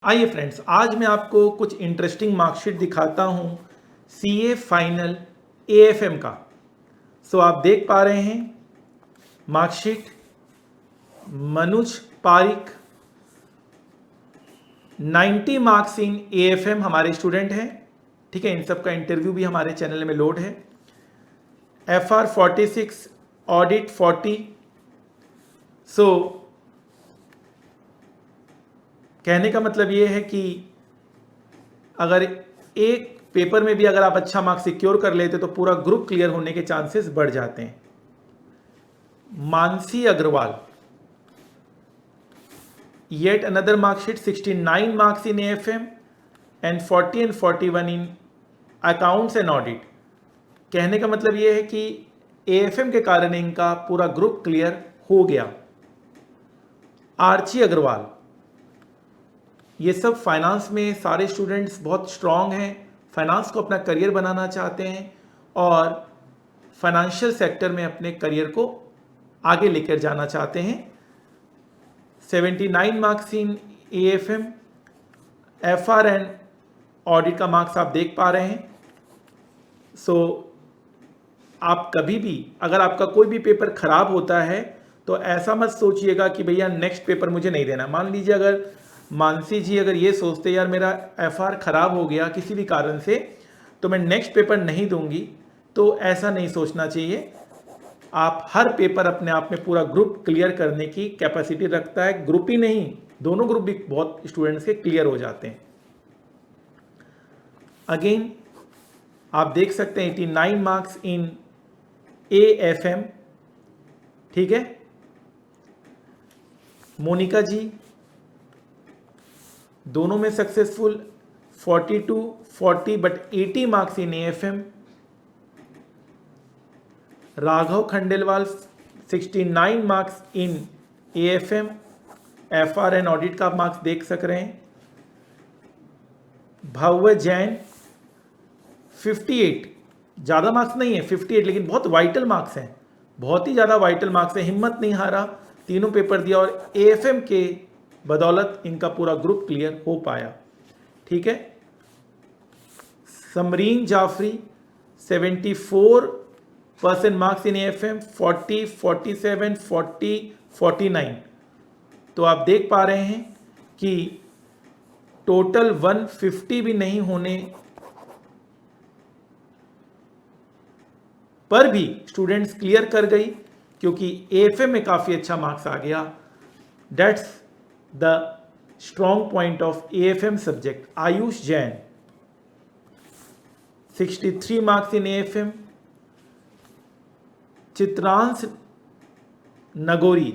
आइए फ्रेंड्स, आज मैं आपको कुछ इंटरेस्टिंग मार्कशीट दिखाता हूँ सीए फाइनल एएफएम का। आप देख पा रहे हैं marksheet. Manuj Pareek 90 marks in AFM हमारे स्टूडेंट हैं। ठीक है, इन सब का इंटरव्यू भी हमारे चैनल में लोड है। FR 46 audit 40। कहने का मतलब ये है कि अगर एक पेपर में भी अगर आप अच्छा मार्क्स सिक्योर कर लेते तो पूरा ग्रुप क्लियर होने के चांसेस बढ़ जाते हैं। Mansi Agarwal, yet another mark sheet, 69 marks in AFM and 40 and 41 in accounts and audit। कहने का मतलब ये है कि AFM के कारण इनका पूरा ग्रुप क्लियर हो गया। आर्ची अग्रवाल, ये सब फाइनेंस में सारे स्टूडेंट्स बहुत स्ट्रांग हैं, फाइनेंस को अपना करियर बनाना चाहते हैं और फाइनेंशियल सेक्टर में अपने करियर को आगे लेकर जाना चाहते हैं। 79 marks in AFM, FR and audit का मार्क्स आप देख पा रहे हैं। आप कभी भी अगर आपका कोई भी पेपर खराब होता है तो ऐसा मत सोचिएगा कि भैया नेक्स्ट पेपर मुझे नहीं देना। मान लीजिए अगर मानसी जी अगर ये सोचते यार मेरा एफआर खराब हो गया किसी भी कारण से तो मैं नेक्स्ट पेपर नहीं दूंगी, तो ऐसा नहीं सोचना चाहिए। आप हर पेपर अपने आप में पूरा ग्रुप क्लियर करने की कैपेसिटी रखता है। ग्रुप ही नहीं, दोनों ग्रुप भी बहुत स्टूडेंट्स के क्लियर हो जाते हैं। अगेन आप देख सकते हैं 89 मार्क्स इन एएफएम। ठीक है, मोनिका जी दोनों में successful, 42 40 but 80 marks in AFM. Raghav Khandelwal 69 marks in AFM, FR and audit का मार्क्स देख सक रहे हैं। भव्य जैन 58, ज़्यादा मार्क्स नहीं है 58, लेकिन बहुत वाइटल मार्क्स हैं, बहुत ही ज़्यादा वाइटल मार्क्स हैं। हिम्मत नहीं हारा, तीनों पेपर दिया और एएफएम के बदौलत इनका पूरा ग्रुप क्लियर हो पाया। ठीक है, Samreen Jafri 74% marks in AFM, 40 47 40 49। तो आप देख पा रहे हैं कि टोटल 150 भी नहीं होने पर भी स्टूडेंट्स क्लियर कर गई, क्योंकि एएफएम में काफ़ी अच्छा मार्क्स आ गया। That's the strong point of AFM subject. Ayush Jain 63 marks in AFM. Chitransh Nagori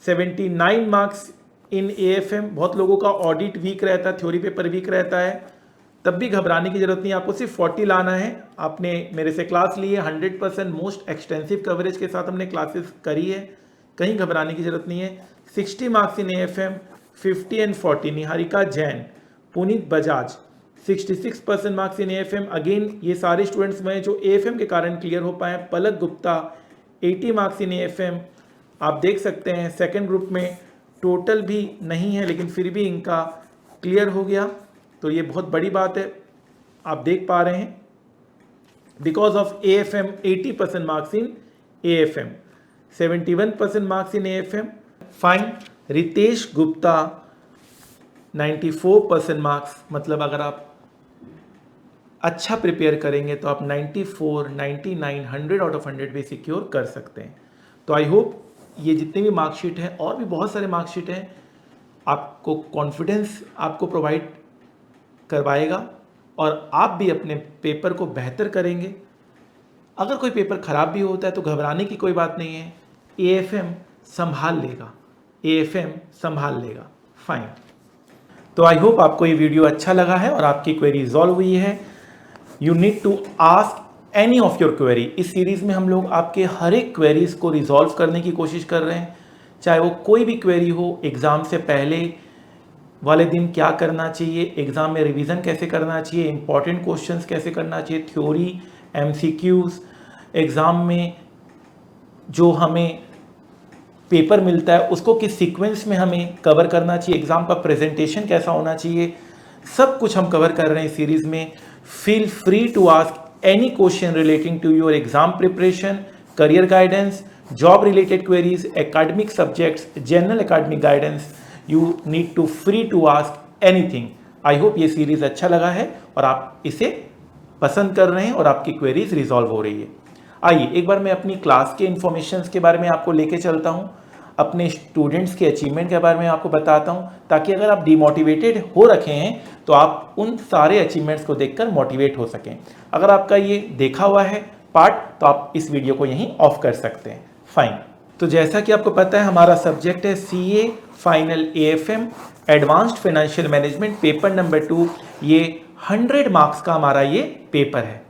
79 marks in AFM. बहुत लोगों का ऑडिट वीक रहता है, थ्योरी पेपर वीक रहता है, तब भी घबराने की जरूरत नहीं, आपको सिर्फ 40 लाना है। आपने मेरे से क्लास ली है, 100% मोस्ट एक्सटेंसिव कवरेज के साथ हमने क्लासेस करी है, कहीं घबराने की जरूरत नहीं है। 60 marks in AFM, 50 and 40। Niharika Jain, Puneet Bajaj 66% marks in AFM. Again ये सारे स्टूडेंट्स में जो एएफएम के कारण क्लियर हो पाए। पलक गुप्ता 80 मार्क्स इन एएफएम। आप देख सकते हैं सेकेंड ग्रुप में टोटल भी नहीं है, लेकिन फिर भी इनका क्लियर हो गया, तो ये बहुत बड़ी बात है। आप देख पा रहे हैं because of AFM 80% marks in AFM, 71% marks in AFM. Fine. Ritesh Gupta 94% marks, मतलब अगर आप अच्छा प्रिपेयर करेंगे तो आप 94 99 100 आउट ऑफ 100 भी सिक्योर कर सकते हैं। तो आई होप ये जितने भी मार्कशीट हैं और भी बहुत सारे मार्कशीट हैं आपको कॉन्फिडेंस आपको प्रोवाइड करवाएगा और आप भी अपने पेपर को बेहतर करेंगे। अगर कोई पेपर ख़राब भी होता है तो घबराने की कोई बात नहीं है, एएफएम संभाल लेगा, एएफएम संभाल लेगा। फाइन। तो आई होप आपको ये वीडियो अच्छा लगा है और आपकी क्वेरी रिजॉल्व हुई है। You need to ask any of your query. इस सीरीज़ में हम लोग आपके हर एक क्वेरीज को रिजॉल्व करने की कोशिश कर रहे हैं, चाहे वो कोई भी क्वेरी हो। एग्ज़ाम से पहले वाले दिन क्या करना चाहिए, एग्ज़ाम में रिवीजन कैसे करना चाहिए, इंपॉर्टेंट क्वेश्चंस कैसे करना चाहिए, थ्योरी, एमसीक्यूज़, एग्ज़ाम में जो हमें पेपर मिलता है उसको किस सीक्वेंस में हमें कवर करना चाहिए, एग्जाम का प्रेजेंटेशन कैसा होना चाहिए, सब कुछ हम कवर कर रहे हैं इस सीरीज में। Feel free to ask any question relating to your exam preparation, career guidance, job related queries, academic subjects, general academic guidance. You need to free to ask anything. I hope ये series अच्छा लगा है और आप इसे पसंद कर रहे हैं और आपकी क्वेरीज रिजॉल्व हो रही है। आइए एक बार मैं अपनी क्लास के इन्फॉर्मेशंस के बारे में आपको लेके चलता हूँ, अपने स्टूडेंट्स के अचीवमेंट के बारे में आपको बताता हूँ, ताकि अगर आप डिमोटिवेटेड हो रखे हैं तो आप उन सारे अचीवमेंट्स को देखकर मोटिवेट हो सकें। अगर आपका ये देखा हुआ है पार्ट तो आप इस वीडियो को यहीं ऑफ कर सकते हैं। फाइन। तो जैसा कि आपको पता है हमारा सब्जेक्ट है CA final AFM advanced financial management paper number 2। ये 100 मार्क्स का हमारा ये पेपर है।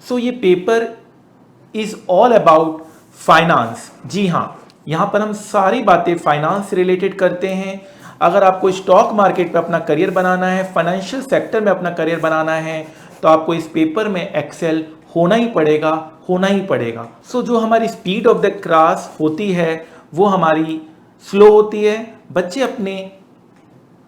सो ये paper is all about finance. जी हाँ, यहाँ पर हम सारी बातें फाइनेंस से रिलेटेड करते हैं। अगर आपको स्टॉक मार्केट पे अपना करियर बनाना है, फाइनेंशियल सेक्टर में अपना करियर बनाना है, तो आपको इस पेपर में एक्सेल होना ही पड़ेगा, होना ही पड़ेगा। सो जो हमारी स्पीड ऑफ द क्लास होती है वो हमारी स्लो होती है। बच्चे अपने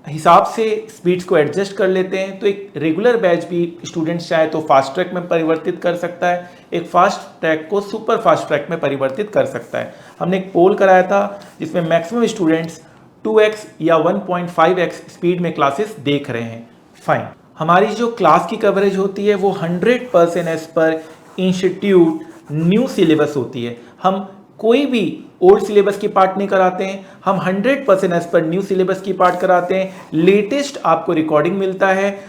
हिसाब से स्पीड्स को एडजस्ट कर लेते हैं। तो एक रेगुलर बैच भी स्टूडेंट्स चाहे तो फास्ट ट्रैक में परिवर्तित कर सकता है, एक फास्ट ट्रैक को सुपर फास्ट ट्रैक में परिवर्तित कर सकता है। हमने एक पोल कराया था जिसमें मैक्सिमम स्टूडेंट्स 2x या 1.5x स्पीड में क्लासेस देख रहे हैं। फाइन। हमारी जो क्लास की कवरेज होती है वो 100% as per institute new syllabus होती है। हम कोई भी ओल्ड सिलेबस की पार्ट नहीं कराते हैं, हम 100% एज पर न्यू सिलेबस की पार्ट कराते हैं। लेटेस्ट आपको रिकॉर्डिंग मिलता है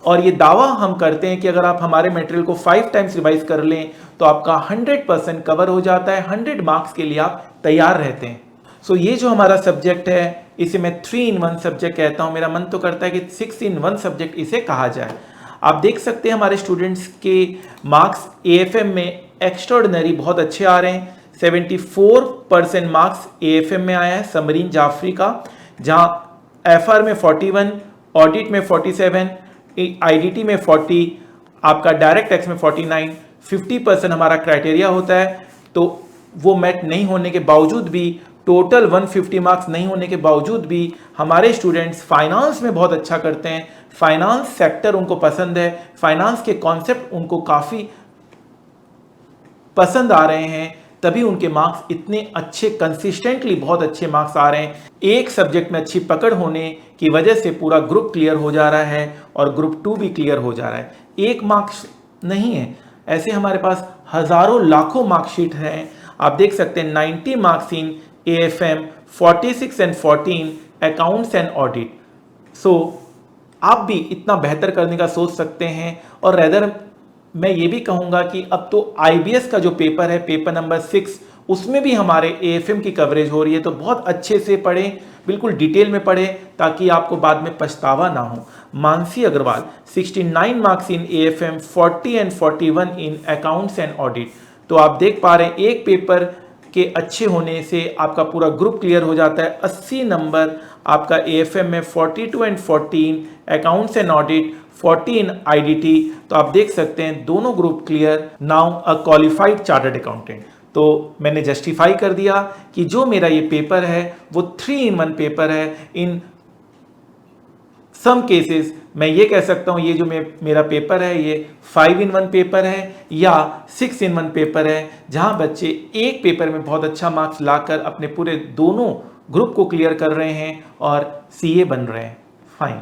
और ये दावा हम करते हैं कि अगर आप हमारे मटेरियल को 5 टाइम्स रिवाइज कर लें तो आपका 100% कवर हो जाता है। 100 मार्क्स के लिए आप तैयार रहते हैं। सो ये जो हमारा सब्जेक्ट है इसे मैं 3 in 1 सब्जेक्ट कहता हूँ। मेरा मन तो करता है कि 6 in 1 सब्जेक्ट इसे कहा जाए। आप देख सकते हैं हमारे स्टूडेंट्स के मार्क्स AFM में एक्स्ट्राऑर्डिनरी बहुत अच्छे आ रहे हैं। 74% मार्क्स AFM में आया है समरीन जाफरी का, जहां FR में 41, ऑडिट में 47, IDT में 40, आपका डायरेक्ट टैक्स में 49। 50% हमारा क्राइटेरिया होता है, तो वो मैट नहीं होने के बावजूद भी, टोटल 150 मार्क्स नहीं होने के बावजूद भी हमारे स्टूडेंट्स फाइनेंस में बहुत अच्छा करते हैं। फाइनेंस सेक्टर उनको पसंद है, फाइनेंस के कॉन्सेप्ट उनको काफ़ी पसंद आ रहे हैं, तभी उनके मार्क्स इतने अच्छे कंसिस्टेंटली बहुत अच्छे मार्क्स आ रहे हैं। एक सब्जेक्ट में अच्छी पकड़ होने की वजह से पूरा ग्रुप क्लियर हो जा रहा है और ग्रुप 2 भी क्लियर हो जा रहा है। एक मार्क्स नहीं है, ऐसे हमारे पास हजारों लाखों मार्कशीट हैं। आप देख सकते हैं 90 marks in AFM, 46 and 14 accounts and audit. So आप भी इतना बेहतर करने का सोच सकते हैं। और रेदर मैं ये भी कहूँगा कि अब तो IBS का जो पेपर है, पेपर नंबर 6, उसमें भी हमारे AFM की कवरेज हो रही है। तो बहुत अच्छे से पढ़ें, बिल्कुल डिटेल में पढ़ें, ताकि आपको बाद में पछतावा ना हो। Mansi Agarwal 69 marks in AFM, 40 and 41 in accounts and audit. तो आप देख पा रहे हैं एक पेपर के अच्छे होने से आपका पूरा ग्रुप क्लियर हो जाता है। 80 नंबर आपका AFM में, 42 and 14 accounts and audit, 14 IDT। तो आप देख सकते हैं दोनों group clear, now a qualified chartered accountant. तो मैंने जस्टिफाई कर दिया कि जो मेरा ये पेपर है वो 3 in 1 पेपर है। इन सम केसेस मैं ये कह सकता हूँ ये जो मेरा पेपर है ये 5 in 1 पेपर है या 6 in 1 पेपर है, जहाँ बच्चे एक पेपर में बहुत अच्छा मार्क्स लाकर अपने पूरे दोनों ग्रुप को क्लियर कर रहे हैं और CA बन रहे हैं। फाइन।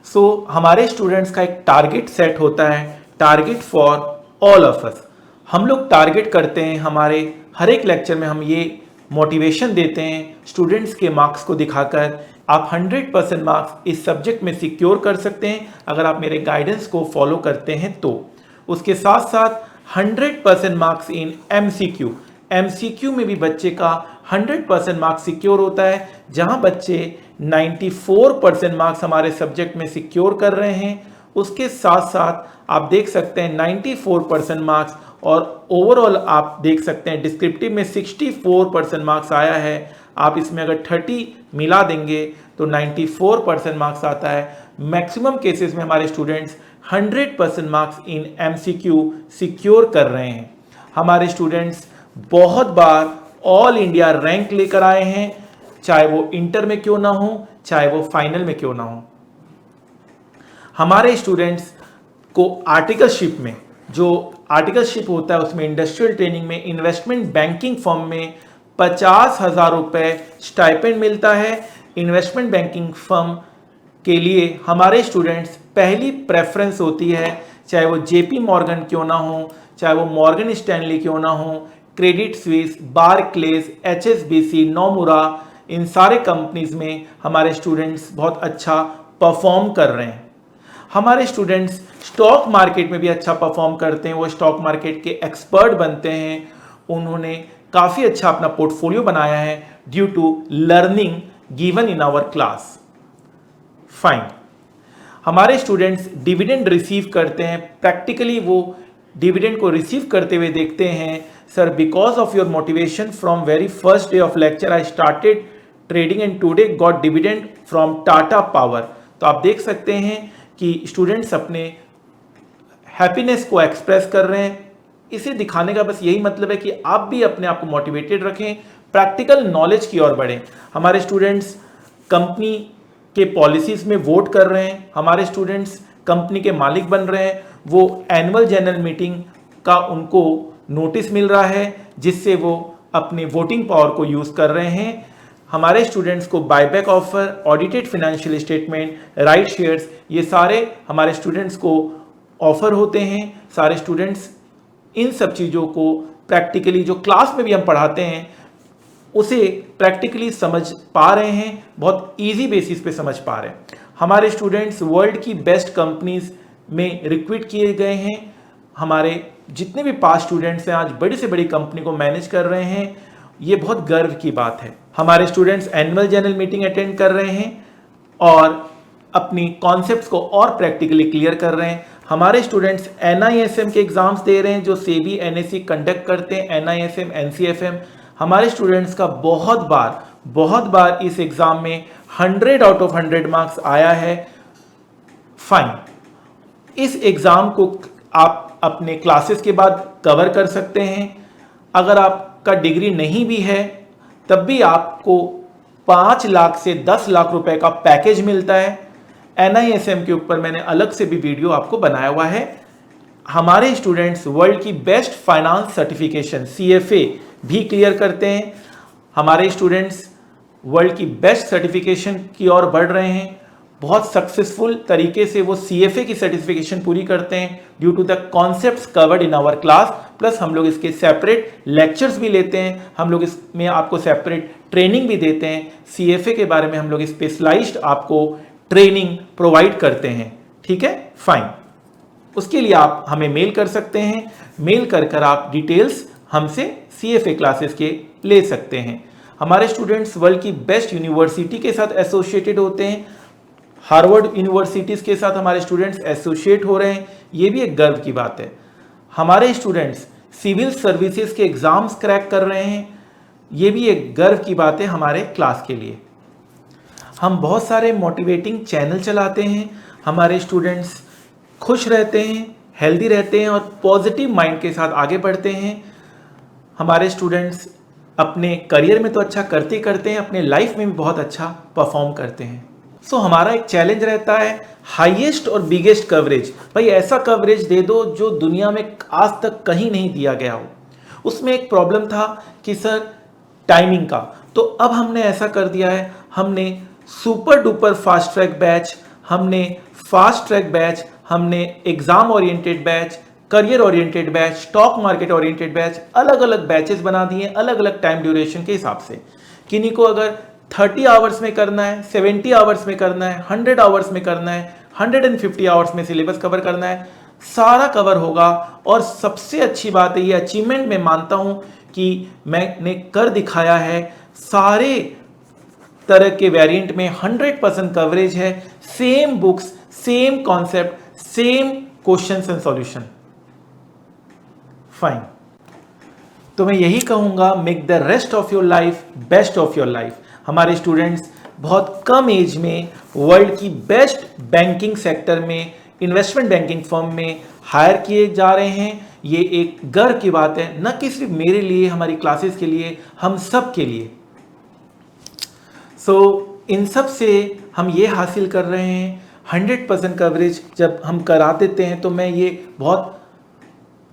सो हमारे स्टूडेंट्स का एक टारगेट सेट होता है, target for all of us. हम लोग टारगेट करते हैं, हमारे हर एक लेक्चर में हम ये मोटिवेशन देते हैं स्टूडेंट्स के मार्क्स को दिखाकर। आप 100% मार्क्स इस सब्जेक्ट में सिक्योर कर सकते हैं अगर आप मेरे गाइडेंस को फॉलो करते हैं तो। उसके साथ साथ 100% मार्क्स इन MCQ में भी बच्चे का 100% मार्क्स सिक्योर होता है, जहां बच्चे 94% मार्क्स हमारे सब्जेक्ट में सिक्योर कर रहे हैं। उसके साथ साथ आप देख सकते हैं 94% मार्क्स, और ओवरऑल आप देख सकते हैं डिस्क्रिप्टिव में 64% मार्क्स आया है। आप इसमें अगर 30 मिला देंगे तो 94% मार्क्स आता है। मैक्सिमम केसेस में हमारे students 100% marks in MCQ secure कर रहे हैं। हमारे स्टूडेंट्स बहुत बार ऑल इंडिया रैंक लेकर आए हैं, चाहे वो इंटर में क्यों ना हो, चाहे वो फाइनल में क्यों ना हो। हमारे स्टूडेंट्स को आर्टिकलशिप में, जो आर्टिकलशिप होता है उसमें इंडस्ट्रियल ट्रेनिंग में इन्वेस्टमेंट बैंकिंग फर्म में 50,000 रुपये स्टाइपेंड मिलता है। इन्वेस्टमेंट बैंकिंग फर्म के लिए हमारे स्टूडेंट्स पहली प्रेफरेंस होती है, चाहे वो जेपी मॉर्गन क्यों ना हो, चाहे वो मॉर्गन स्टैनली क्यों ना हो, क्रेडिट स्विस, बारक्लेज, एचएसबीसी, नोमुरा, इन सारे कंपनीज में हमारे स्टूडेंट्स बहुत अच्छा परफॉर्म कर रहे हैं। हमारे स्टूडेंट्स स्टॉक मार्केट में भी अच्छा परफॉर्म करते हैं, वो स्टॉक मार्केट के एक्सपर्ट बनते हैं, उन्होंने काफ़ी अच्छा अपना पोर्टफोलियो बनाया है due to learning given in our class. Fine. हमारे स्टूडेंट्स डिविडेंड रिसीव करते हैं, प्रैक्टिकली वो डिविडेंड को रिसीव करते हुए देखते हैं। Sir, because of your motivation from very first day of lecture I started trading and today got dividend from Tata power. तो आप देख सकते हैं कि स्टूडेंट्स अपने हैप्पीनेस को एक्सप्रेस कर रहे हैं। इसे दिखाने का बस यही मतलब है कि आप भी अपने आप को मोटिवेटेड रखें, प्रैक्टिकल नॉलेज की ओर बढ़ें। हमारे स्टूडेंट्स कंपनी के पॉलिसीज में वोट कर रहे हैं, हमारे स्टूडेंट्स कंपनी के मालिक बन रहे हैं, वो एनुअल जनरल मीटिंग का उनको नोटिस मिल रहा है जिससे वो अपने वोटिंग पावर को यूज़ कर रहे हैं। हमारे स्टूडेंट्स को buyback offer, audited financial statement, right shares, ये सारे हमारे स्टूडेंट्स को ऑफर होते हैं। सारे स्टूडेंट्स इन सब चीज़ों को प्रैक्टिकली जो क्लास में भी हम पढ़ाते हैं उसे प्रैक्टिकली समझ पा रहे हैं, बहुत इजी बेसिस पे समझ पा रहे हैं। हमारे स्टूडेंट्स वर्ल्ड की बेस्ट कंपनीज में रिक्रूट किए गए हैं। हमारे जितने भी पास स्टूडेंट्स हैं आज बड़ी से बड़ी कंपनी को मैनेज कर रहे हैं, ये बहुत गर्व की बात है। हमारे students annual general meeting attend कर रहे हैं और अपनी कॉन्सेप्ट्स को और प्रैक्टिकली क्लियर कर रहे हैं। हमारे स्टूडेंट्स NISM के एग्जाम्स दे रहे हैं जो सेबी NSE कंडक्ट करते हैं, NISM, NCFM। हमारे स्टूडेंट्स का बहुत बार इस एग्जाम में 100 आउट ऑफ 100 मार्क्स आया है। फाइन। इस एग्जाम को आप अपने क्लासेस के बाद कवर कर सकते हैं। अगर आपका डिग्री नहीं भी है तब भी आपको 5 लाख से 10 लाख रुपए का पैकेज मिलता है। NISM के ऊपर मैंने अलग से भी वीडियो आपको बनाया हुआ है। हमारे स्टूडेंट्स वर्ल्ड की बेस्ट फाइनेंस सर्टिफिकेशन CFA भी क्लियर करते हैं। हमारे स्टूडेंट्स वर्ल्ड की बेस्ट सर्टिफिकेशन की ओर बढ़ रहे हैं। बहुत सक्सेसफुल तरीके से वो CFA की सर्टिफिकेशन पूरी करते हैं due to the concepts covered in our class. Plus हम लोग इसके सेपरेट लेक्चर्स भी लेते हैं, हम लोग इसमें आपको सेपरेट ट्रेनिंग भी देते हैं। CFA के बारे में हम लोग स्पेशलाइज्ड आपको ट्रेनिंग प्रोवाइड करते हैं। ठीक है, फाइन। उसके लिए आप हमें मेल कर सकते हैं, मेल कर आप डिटेल्स हमसे CFA क्लासेस के ले सकते हैं। हमारे स्टूडेंट्स वर्ल्ड की बेस्ट यूनिवर्सिटी के साथ एसोसिएटेड होते हैं। हार्वर्ड यूनिवर्सिटीज़ के साथ हमारे स्टूडेंट्स एसोसिएट हो रहे हैं, ये भी एक गर्व की बात है। हमारे स्टूडेंट्स सिविल सर्विसेज के एग्ज़ाम्स क्रैक कर रहे हैं, ये भी एक गर्व की बात है हमारे क्लास के लिए। हम बहुत सारे मोटिवेटिंग चैनल चलाते हैं, हमारे स्टूडेंट्स खुश रहते हैं, हेल्दी रहते हैं और पॉजिटिव माइंड के साथ आगे बढ़ते हैं। हमारे स्टूडेंट्स अपने करियर में तो अच्छा करते करते हैं, अपने लाइफ में भी बहुत अच्छा परफॉर्म करते हैं। सो हमारा एक चैलेंज रहता है हाईएस्ट और बिगेस्ट कवरेज। भाई ऐसा कवरेज दे दो जो दुनिया में आज तक कहीं नहीं दिया गया हो। उसमें एक प्रॉब्लम था कि सर टाइमिंग का, तो अब हमने ऐसा कर दिया है, हमने super duper fast track batch, हमने फास्ट ट्रैक बैच, हमने exam oriented batch, career oriented batch, stock market oriented batch, अलग अलग बैचेस बना दिए अलग अलग टाइम ड्यूरेशन के हिसाब से। किन्हीं को अगर 30 आवर्स में करना है, 70 आवर्स में करना है, 100 आवर्स में करना है, 150 आवर्स में सिलेबस कवर करना है, सारा कवर होगा। और सबसे अच्छी बात है, ये अचीवमेंट मैं मानता हूं कि मैंने कर दिखाया है। सारे तरह के वेरिएंट में 100% कवरेज है, same books, same concept, same questions and solution. Fine. तो मैं यही कहूंगा, make the rest of your life best of your life. हमारे स्टूडेंट्स बहुत कम एज में वर्ल्ड की बेस्ट बैंकिंग सेक्टर में इन्वेस्टमेंट बैंकिंग फर्म में हायर किए जा रहे हैं। ये एक गर्व की बात है, न कि सिर्फ मेरे लिए, हमारी क्लासेस के लिए, हम सब के लिए। इन सब से हम ये हासिल कर रहे हैं 100% कवरेज जब हम करा देते हैं, तो मैं ये बहुत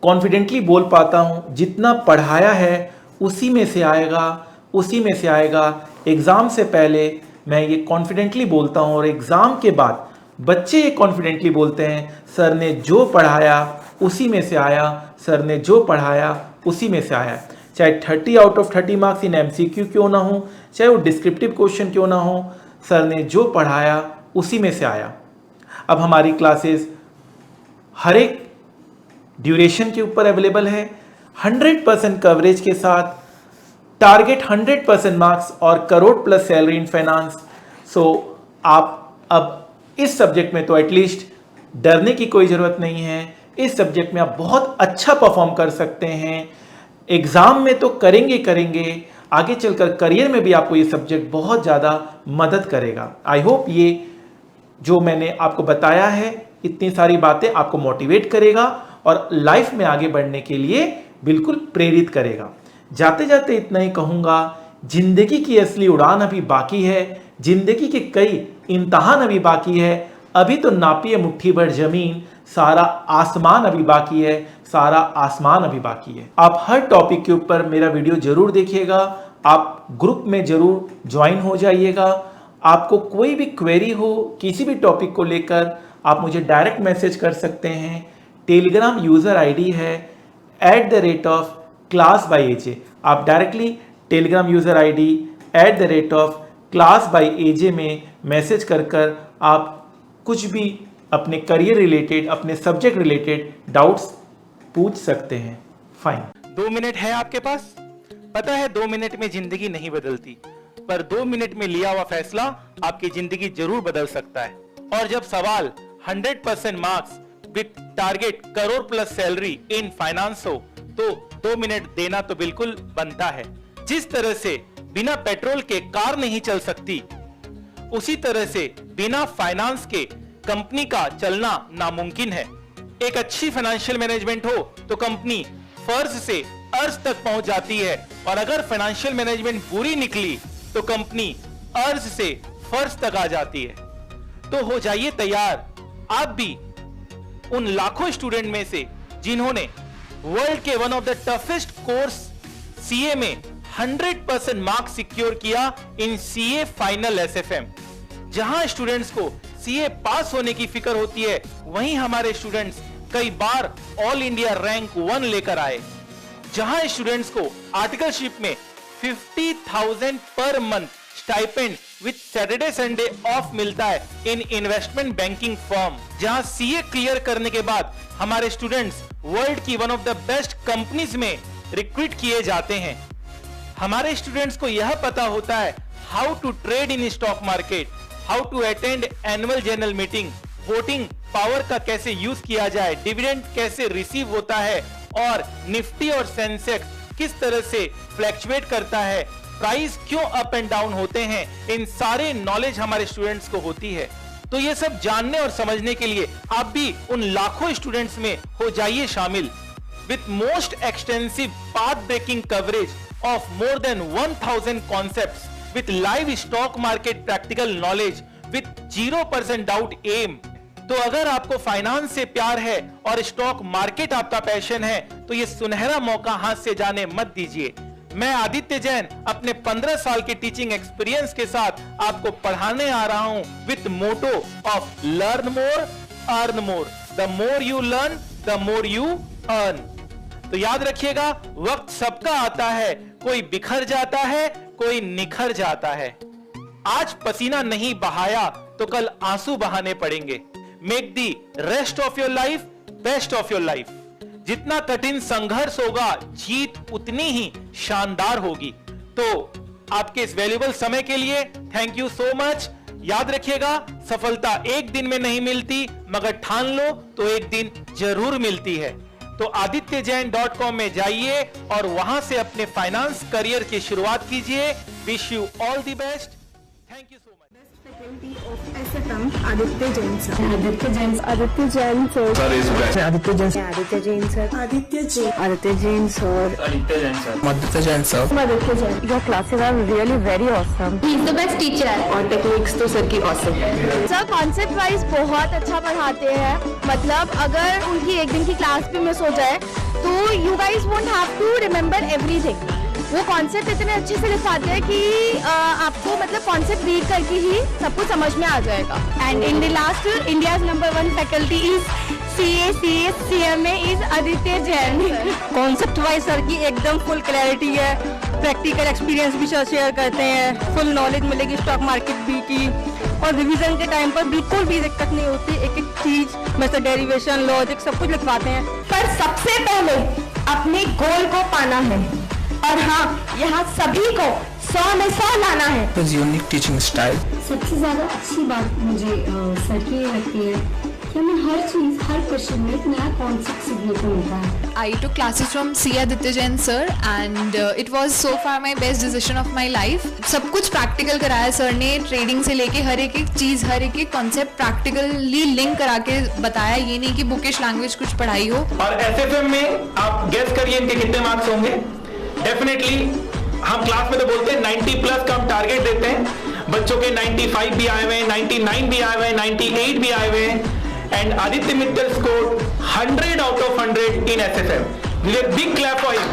कॉन्फिडेंटली बोल पाता हूँ जितना पढ़ाया है उसी में से आएगा। एग्ज़ाम से पहले मैं ये कॉन्फिडेंटली बोलता हूँ और एग्ज़ाम के बाद बच्चे ये कॉन्फिडेंटली बोलते हैं, सर ने जो पढ़ाया उसी में से आया, सर ने जो पढ़ाया उसी में से आया। चाहे 30 out of 30 marks in MCQ क्यों ना हो, चाहे वो डिस्क्रिप्टिव क्वेश्चन क्यों ना हो, सर ने जो पढ़ाया उसी में से आया। अब हमारी क्लासेस हर एक ड्यूरेशन के ऊपर अवेलेबल है, 100% कवरेज के साथ, टारगेट 100% मार्क्स और crore plus salary in finance. आप अब इस सब्जेक्ट में तो एटलीस्ट डरने की कोई ज़रूरत नहीं है। इस सब्जेक्ट में आप बहुत अच्छा परफॉर्म कर सकते हैं। एग्ज़ाम में तो करेंगे, आगे चलकर करियर में भी आपको ये सब्जेक्ट बहुत ज़्यादा मदद करेगा। आई होप ये जो मैंने आपको बताया है, इतनी सारी बातें आपको मोटिवेट करेगा और लाइफ में आगे बढ़ने के लिए बिल्कुल प्रेरित करेगा। जाते जाते इतना ही कहूँगा, जिंदगी की असली उड़ान अभी बाकी है, जिंदगी के कई इम्तहान अभी बाकी है। अभी तो नापिए मुट्ठी भर जमीन, सारा आसमान अभी बाकी है। आप हर टॉपिक के ऊपर मेरा वीडियो जरूर देखिएगा, आप ग्रुप में जरूर ज्वाइन हो जाइएगा। आपको कोई भी क्वेरी हो किसी भी टॉपिक को लेकर, आप मुझे डायरेक्ट मैसेज कर सकते हैं। टेलीग्राम यूज़र आईडी है @class_by_aj। आप directly Telegram user ID @class_by_aj में मैसेज कर आप कुछ भी अपने करियर रिलेटेड, अपने सब्जेक्ट रिलेटेड डाउट्स पूछ सकते हैं। फाइन। 2 मिनट है आपके पास? पता है 2 मिनट में जिंदगी नहीं बदलती, पर 2 मिनट में लिया हुआ फैसला आपकी जिंदगी जरूर बदल सकता है। और जब सवाल 100% marks with target crore plus salary in finance हो, तो 2 मिनट देना तो बिल्कुल बनता है। जिस तरह से बिना पेट्रोल के कार नहीं चल सकती, उसी तरह से बिना फाइनेंस के कंपनी का चलना नामुमकिन है। एक अच्छी फाइनेंशियल मैनेजमेंट हो तो कंपनी फर्ज से अर्ज तक पहुंच जाती है, और अगर फाइनेंशियल मैनेजमेंट बुरी निकली तो कंपनी अर्ज से फर्ज तक आ जाती है। तो हो जाइए तैयार आप भी उन लाखों स्टूडेंट में से जिन्होंने वर्ल्ड के one of the toughest course CA में 100% मार्क्स सिक्योर किया इन सीए फाइनल SFM। जहां स्टूडेंट्स को सीए पास होने की फिक्र होती है, वहीं हमारे स्टूडेंट्स कई बार ऑल इंडिया रैंक 1 लेकर आए। जहां स्टूडेंट्स को आर्टिकलशिप में 50,000 per month stipend with Saturday Sunday off मिलता है इन इन्वेस्टमेंट बैंकिंग फर्म। जहां सीए क्लियर करने के बाद हमारे स्टूडेंट्स वर्ल्ड की one of the best companies में रिक्रूट किए जाते हैं। हमारे स्टूडेंट्स को यह पता होता है how to trade in stock market, how to attend annual general meeting, voting power का कैसे यूज किया जाए, डिविडेंड कैसे रिसीव होता है, और निफ्टी और सेंसेक्स किस तरह से फ्लैक्चुएट करता है, प्राइस क्यों अप एंड डाउन होते हैं। इन सारे नॉलेज हमारे स्टूडेंट्स को होती है। तो ये सब जानने और समझने के लिए आप भी उन लाखों स्टूडेंट्स में हो जाइए शामिल। With most extensive path breaking coverage of more than 1000 concepts with live stock market practical knowledge with 0% doubt aim। तो अगर आपको फाइनेंस से प्यार है और स्टॉक मार्केट आपका पैशन है, तो ये सुनहरा मौका हाथ से जाने मत दीजिए। मैं आदित्य जैन अपने 15 साल के टीचिंग एक्सपीरियंस के साथ आपको पढ़ाने आ रहा हूं with motto of learn more earn more. The more you learn the more you earn. तो याद रखिएगा, वक्त सबका आता है, कोई बिखर जाता है, कोई निखर जाता है। आज पसीना नहीं बहाया तो कल आंसू बहाने पड़ेंगे। Make the rest of your life best of your life. जितना कठिन संघर्ष होगा, जीत उतनी ही शानदार होगी। तो आपके इस वैल्यूएबल समय के लिए थैंक यू सो मच। याद रखिएगा, सफलता एक दिन में नहीं मिलती, मगर ठान लो तो एक दिन जरूर मिलती है। तो adityajain.com में जाइए और वहां से अपने फाइनेंस करियर की शुरुआत कीजिए। Wish you all the best. Thank you so much. faculty of SFM, Aditya Jain sir. Aditya Jain sir. Aditya Jain sir. Aditya Jain sir. Aditya Jain sir. Aditya Jain. Aditya Jain sir. Aditya Jain sir. Aditya Jain sir. Aditya Jain. Your classes are really very awesome. He is the best teacher. और techniques तो sir की awesome. Sir concept wise बहुत अच्छा पढ़ाते हैं, मतलब अगर उनकी एक दिन की क्लास भी मिस हो जाए तो you guys won't have to remember everything. वो कॉन्सेप्ट इतने अच्छे से लिखाते हैं कि आपको मतलब कॉन्सेप्ट रीड करके ही सब कुछ समझ में आ जाएगा। And in the last India's number 1 faculty is CMA is Aditya Jain. Concept wise sir की एकदम फुल क्लैरिटी है, प्रैक्टिकल एक्सपीरियंस भी सर शेयर करते हैं, फुल नॉलेज मिलेगी स्टॉक मार्केट भी की, और रिवीजन के टाइम पर बिल्कुल भी दिक्कत नहीं होती, एक एक चीज मतलब डेरिवेशन लॉजिक सब कुछ लिखवाते हैं। पर सबसे पहले अपने गोल को पाना है, और हाँ यहाँ सभी को 100 में 100 लाना है। His unique teaching style. सबसे ज़्यादा अच्छी बात मुझे सर की ये लगती है कि हमें हर चीज़ हर क्वेश्चन में एक नया कॉन्सेप्ट सीखने को मिलता है। I took classes from C. Aditya Jain sir and it was so far my best decision of my life. सब कुछ प्रैक्टिकल कराया सर ने, ट्रेडिंग से लेके हर एक चीज़, हर एक कॉन्सेप्ट प्रैक्टिकली लिंक करा के बताया, ये नहीं कि बुकिश लैंग्वेज कुछ पढ़ाई हो। और SFM में आप गेस करिए इनके कितने मार्क्स होंगे। डेफिनेटली हम क्लास में तो बोलते हैं 90 प्लस का हम टारगेट देते हैं, बच्चों के 95 भी आए हुए हैं, 99 भी आए हुए हैं, 98 भी आए हुए हैं, and Aditya Mittal scored 100 out of 100 in SFM. Give a big clap for him.